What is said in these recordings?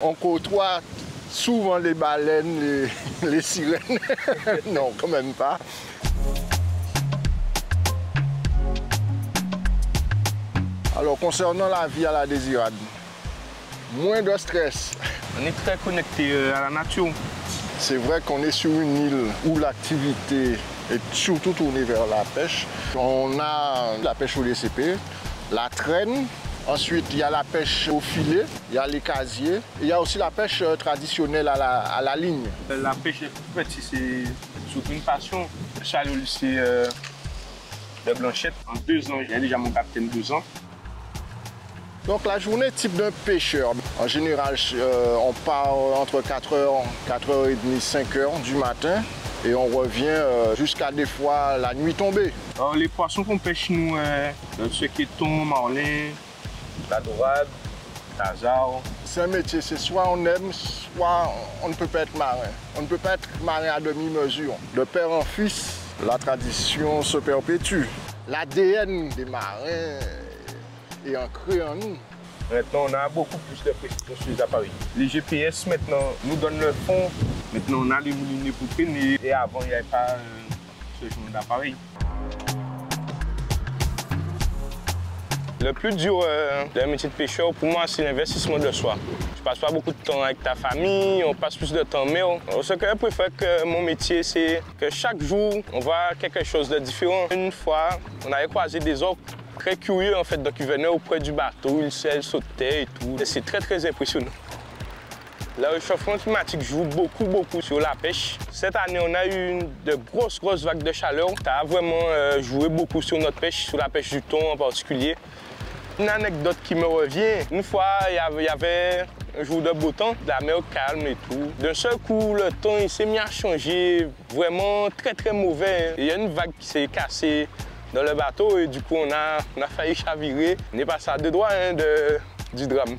On côtoie souvent les baleines, les sirènes. Non, quand même pas. Alors, concernant la vie à la Désirade, moins de stress. On est très connecté à la nature. C'est vrai qu'on est sur une île où l'activité est surtout tournée vers la pêche. On a la pêche au DCP, la traîne. Ensuite, il y a la pêche au filet, il y a les casiers. Il y a aussi la pêche traditionnelle à la ligne. La pêche des petits, c'est surtout une passion. Je suis allé au lycée de Blanchette. En 2 ans, j'ai déjà mon capitaine 2 ans. Donc la journée type d'un pêcheur, en général, on part entre 4h, 4h30, 5h du matin et on revient jusqu'à des fois la nuit tombée. Alors, les poissons qu'on pêche, nous, ceux qui tombent, marlin, la dorade, tasard. C'est un métier, c'est soit on aime, soit on ne peut pas être marin. On ne peut pas être marin à demi-mesure. De père en fils, la tradition se perpétue. L'ADN des marins est ancré en nous. Maintenant, on a beaucoup plus de précision sur les appareils. Les GPS, maintenant, nous donnent le fond. Maintenant, on a les moulinets pour traîner. Et avant, il n'y avait pas ce genre d'appareil. Le plus dur d'un métier de pêcheur, pour moi, c'est l'investissement de soi. Tu passes pas beaucoup de temps avec ta famille, on passe plus de temps en mer. Ce que je préfère que mon métier, c'est que chaque jour, on voit quelque chose de différent. Une fois, on avait croisé des orques très curieux, en fait, donc ils venaient auprès du bateau, ils sautaient et tout. C'est très, très impressionnant. Le réchauffement climatique joue beaucoup sur la pêche. Cette année, on a eu de grosses vagues de chaleur. Ça a vraiment joué beaucoup sur notre pêche, sur la pêche du thon en particulier. Une anecdote qui me revient, une fois, il y avait un jour de beau temps, la mer calme et tout. D'un seul coup, le temps il s'est mis à changer, vraiment très mauvais. Il y a une vague qui s'est cassée dans le bateau et du coup, on a failli chavirer. On est passé à 2 doigts du drame.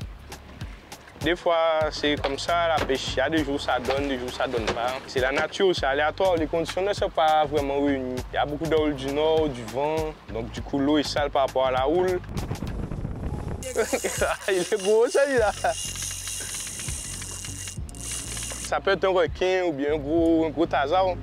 Des fois, c'est comme ça, la pêche. Il y a des jours ça donne, des jours ça donne pas. C'est la nature, c'est aléatoire. Les conditions ne sont pas vraiment réunies. Il y a beaucoup de houle du nord, du vent. Donc du coup, l'eau est sale par rapport à la houle. Il est gros, celui-là. Ça peut être un requin ou bien un gros tasard.